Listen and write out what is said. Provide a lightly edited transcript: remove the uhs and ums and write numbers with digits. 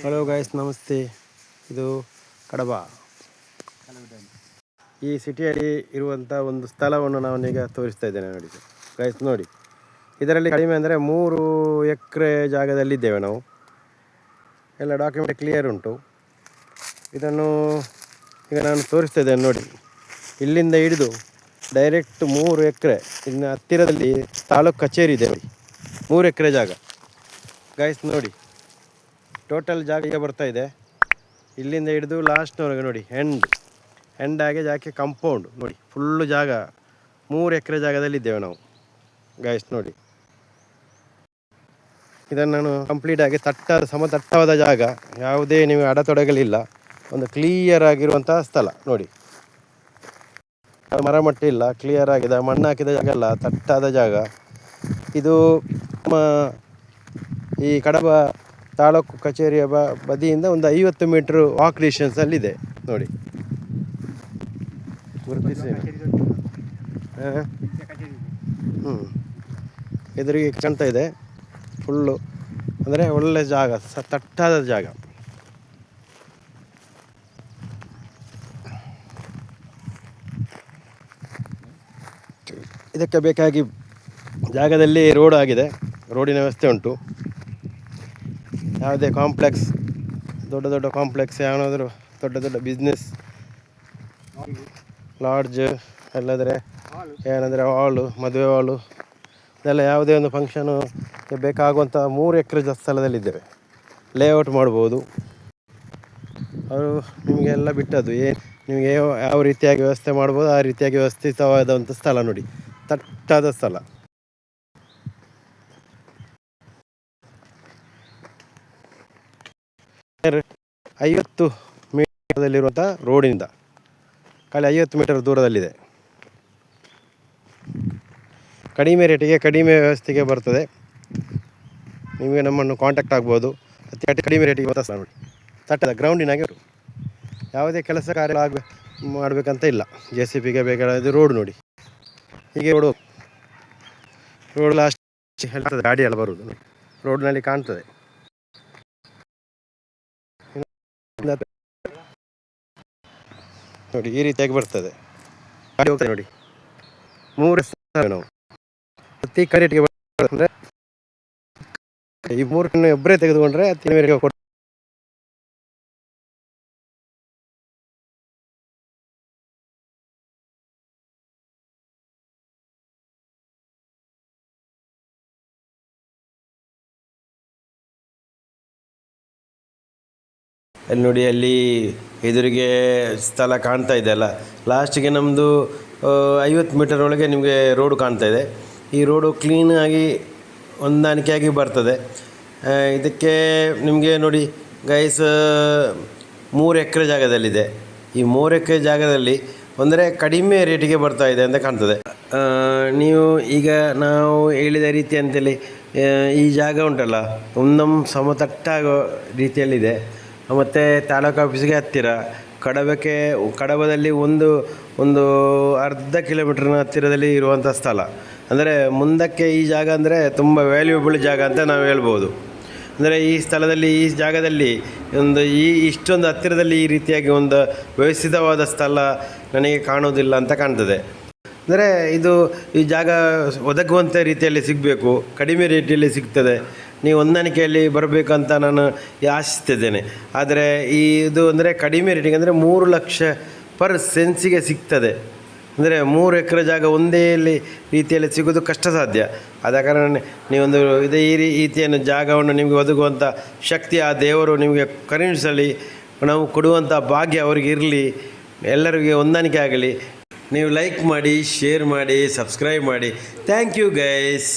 Hello guys, ನಮಸ್ತೆ. ಇದು ಕಡಬ. ಈ ಸಿಟಿಯಲ್ಲಿ ಇರುವಂಥ ಒಂದು ಸ್ಥಳವನ್ನು ನಾನೀಗ ತೋರಿಸ್ತಾ ಇದ್ದೇನೆ. ನೋಡಿ ಗೈಸ್, ನೋಡಿ, ಇದರಲ್ಲಿ ಕಡಿಮೆ ಅಂದರೆ 3 ಎಕರೆ ಜಾಗದಲ್ಲಿದ್ದೇವೆ ನಾವು. ಎಲ್ಲ ಡಾಕ್ಯುಮೆಂಟ್ ಕ್ಲಿಯರ್ ಉಂಟು. ಇದನ್ನು ಈಗ ನಾನು ತೋರಿಸ್ತಾ ಇದ್ದೇನೆ. ನೋಡಿ, ಇಲ್ಲಿಂದ ಹಿಡಿದು ಡೈರೆಕ್ಟ್ 3 ಎಕರೆ, ಇನ್ನು ಹತ್ತಿರದಲ್ಲಿ ತಾಲೂಕು ಕಚೇರಿ ಇದೆ. ನೋಡಿ, 3 ಎಕರೆ ಜಾಗ ಗೈಸ್. ನೋಡಿ, ಟೋಟಲ್ ಜಾಗ ಈಗ ಬರ್ತಾ ಇದೆ. ಇಲ್ಲಿಂದ ಹಿಡಿದು ಲಾಸ್ಟ್ನವರೆಗೆ ನೋಡಿ, ಎಂಡ್ ಆಗಿ ಜಾಕೆ ಕಂಪೌಂಡ್ ನೋಡಿ, ಫುಲ್ಲು ಜಾಗ 3 ಎಕರೆ ಜಾಗದಲ್ಲಿದ್ದೇವೆ ನಾವು ಗೈಸ್. ನೋಡಿ, ಇದನ್ನು ನಾನು ಕಂಪ್ಲೀಟ್ ಆಗಿ ಸಮತಟ್ಟಾದ ಜಾಗ, ಯಾವುದೇ ನೀವು ಅಡೆತಡೆಗಳಿಲ್ಲ, ಒಂದು ಕ್ಲಿಯರ್ ಆಗಿರುವಂಥ ಸ್ಥಳ. ನೋಡಿ, ಮರಮಟ್ಟಿ ಇಲ್ಲ, ಕ್ಲಿಯರ್ ಆಗಿದೆ, ಮಣ್ಣು ಹಾಕಿದ ಜಾಗ ಅಲ್ಲ, ತಟ್ಟಾದ ಜಾಗ ಇದು. ಈ ಕಡಬ ತಾಲೂಕು ಕಚೇರಿಯ ಬದಿಯಿಂದ ಒಂದು 50 ಮೀಟ್ರ್ ವಾಕ್ ಡಿಸ್ಟೆನ್ಸಲ್ಲಿದೆ. ನೋಡಿ, ಗುರುತಿಸಿ. ಎದುರಿಗೆ ಕಾಣ್ತಾ ಇದೆ ಫುಲ್ಲು, ಅಂದರೆ ಒಳ್ಳೆ ಜಾಗ, ತಟ್ಟಾದ ಜಾಗ. ಇದಕ್ಕೆ ಬೇಕಾಗಿ ಜಾಗದಲ್ಲಿ ರೋಡ್ ಆಗಿದೆ, ರೋಡಿನ ವ್ಯವಸ್ಥೆ ಉಂಟು. ಯಾವುದೇ ಕಾಂಪ್ಲೆಕ್ಸ್, ದೊಡ್ಡ ಕಾಂಪ್ಲೆಕ್ಸ್, ಏನಾದರೂ ದೊಡ್ಡ ಬಿಸ್ನೆಸ್, ಲಾಡ್ಜ್, ಎಲ್ಲಾದರೆ ಏನಂದರೆ ಹಾಲು, ಮದುವೆ ಹಾಲು, ಇದೆಲ್ಲ ಯಾವುದೇ ಒಂದು ಫಂಕ್ಷನು ಬೇಕಾಗುವಂಥ 3 ಎಕರೆ ಸ್ಥಳದಲ್ಲಿದ್ದೇವೆ. ಲೇಔಟ್ ಮಾಡ್ಬೋದು, ಅವರು ನಿಮಗೆಲ್ಲ ಬಿಟ್ಟದ್ದು. ನಿಮಗೆ ಯಾವ ರೀತಿಯಾಗಿ ವ್ಯವಸ್ಥೆ ಮಾಡ್ಬೋದು ಆ ರೀತಿಯಾಗಿ ವ್ಯವಸ್ಥಿತವಾದಂಥ ಸ್ಥಳ. ನೋಡಿ, ತಟ್ಟಾದ ಸ್ಥಳ. 50 ಮೀಟರ್ದಲ್ಲಿರುವಂಥ ರೋಡಿನಿಂದ ಖಾಲಿ 50 ಮೀಟರ್ ದೂರದಲ್ಲಿದೆ. ಕಡಿಮೆ ರೇಟಿಗೆ, ಕಡಿಮೆ ವ್ಯವಸ್ಥೆಗೆ ಬರ್ತದೆ. ನಿಮಗೆ ನಮ್ಮನ್ನು ಕಾಂಟ್ಯಾಕ್ಟ್ ಆಗ್ಬೋದು. ಅತಿ ಕಡಿಮೆ ರೇಟಿಗೆ ಬರ್ತದೆ. ನೋಡಿ, ತಟ್ಟದ ಗ್ರೌಂಡಿನಾಗೆ ಉಂಟು. ಯಾವುದೇ ಕೆಲಸ ಕಾರ್ಯ ಮಾಡಬೇಕಂತ ಇಲ್ಲ. JCBಗೆ ಬೇಕಾದ ರೋಡ್. ನೋಡಿ, ಹೀಗೆ ರೋಡ್ ಲಾಸ್ಟ್ ಹೇಳ್ತದೆ, ಗಾಡಿ ಎಲ್ಲ ಬರುವುದು ರೋಡ್ನಲ್ಲಿ ಕಾಣ್ತದೆ. ನೋಡಿ, ಈ ರೀತಿಯಾಗಿ ಬರ್ತದೆ ಗಾಡಿ ಹೋಗ್ತದೆ. ನೋಡಿ, 3 ನಾವು ಅತಿ ಕರೆಕ್ಟ್ಗೆ ಬರ್ತದೆ. ಈ 3 ಒಬ್ಬರೇ ತೆಗೆದುಕೊಂಡ್ರೆ ಅತಿ ಮೇರೆಗೆ ಕೊಡ್ತಾರೆ. ಅಲ್ಲಿ ನೋಡಿ, ಅಲ್ಲಿ ಎದುರಿಗೆ ಸ್ಥಳ ಕಾಣ್ತಾ ಇದೆ ಅಲ್ಲ, ಲಾಸ್ಟಿಗೆ ನಮ್ಮದು 50 ಮೀಟರ್ ಒಳಗೆ ನಿಮಗೆ ರೋಡು ಕಾಣ್ತಾ ಇದೆ. ಈ ರೋಡು ಕ್ಲೀನಾಗಿ ಹೊಂದಾಣಿಕೆಯಾಗಿ ಬರ್ತದೆ. ಇದಕ್ಕೆ ನಿಮಗೆ ನೋಡಿ ಗೈಸ್, 3 ಎಕರೆ ಜಾಗದಲ್ಲಿದೆ. ಈ 3 ಎಕರೆ ಜಾಗದಲ್ಲಿ ಅಂದರೆ ಕಡಿಮೆ ರೇಟಿಗೆ ಬರ್ತಾ ಇದೆ ಅಂತ ಕಾಣ್ತದೆ. ನೀವು ಈಗ ನಾವು ಹೇಳಿದ ರೀತಿ ಅಂತೇಳಿ ಈ ಜಾಗ ಉಂಟಲ್ಲ, ಒಂದೊಂದು ಸಮತಟ್ಟಾಗೋ ರೀತಿಯಲ್ಲಿದೆ. ಮತ್ತು ತಾಲೂಕು ಆಫೀಸಿಗೆ ಹತ್ತಿರ, ಕಡಬದಲ್ಲಿ ಒಂದು ಅರ್ಧ ಕಿಲೋಮೀಟ್ರ್ನ ಹತ್ತಿರದಲ್ಲಿ ಇರುವಂಥ ಸ್ಥಳ. ಅಂದರೆ ಮುಂದಕ್ಕೆ ಈ ಜಾಗ ಅಂದರೆ ತುಂಬ ವ್ಯಾಲ್ಯೂಬಲ್ ಜಾಗ ಅಂತ ನಾವು ಹೇಳ್ಬೋದು. ಅಂದರೆ ಈ ಸ್ಥಳದಲ್ಲಿ, ಈ ಜಾಗದಲ್ಲಿ ಇಷ್ಟೊಂದು ಹತ್ತಿರದಲ್ಲಿ ಈ ರೀತಿಯಾಗಿ ಒಂದು ವ್ಯವಸ್ಥಿತವಾದ ಸ್ಥಳ ನನಗೆ ಕಾಣೋದಿಲ್ಲ ಅಂತ ಕಾಣ್ತದೆ. ಅಂದರೆ ಈ ಜಾಗ ಒದಗುವಂಥ ರೀತಿಯಲ್ಲಿ ಸಿಗಬೇಕು, ಕಡಿಮೆ ರೇಟಲ್ಲಿ ಸಿಗ್ತದೆ. ನೀವು ಹೊಂದಾಣಿಕೆಯಲ್ಲಿ ಬರಬೇಕಂತ ನಾನು ಆಶಿಸ್ತಿದ್ದೇನೆ. ಆದರೆ ಇದು ಅಂದರೆ ಕಡಿಮೆ ರೇಟಿಗೆ, ಅಂದರೆ 3 ಲಕ್ಷ ಪರ್ ಸೆನ್ಸಿಗೆ ಸಿಗ್ತದೆ. ಅಂದರೆ 3 ಎಕರೆ ಜಾಗ ಒಂದೇ ರೀತಿಯಲ್ಲಿ ಸಿಗೋದು ಕಷ್ಟ ಸಾಧ್ಯ. ಆದ ಕಾರಣ ನೀವೊಂದು ಈ ರೀತಿಯನ್ನು ಜಾಗವನ್ನು ನಿಮಗೆ ಒದಗುವಂಥ ಶಕ್ತಿ ಆ ದೇವರು ನಿಮಗೆ ಕರುಣಿಸಲಿ. ನಾವು ಕೊಡುವಂಥ ಭಾಗ್ಯ ಅವರಿಗೆ ಇರಲಿ, ಎಲ್ಲರಿಗೆ ಹೊಂದಾಣಿಕೆ ಆಗಲಿ. ನೀವು ಲೈಕ್ ಮಾಡಿ, ಶೇರ್ ಮಾಡಿ, ಸಬ್ಸ್ಕ್ರೈಬ್ ಮಾಡಿ. Thank you guys.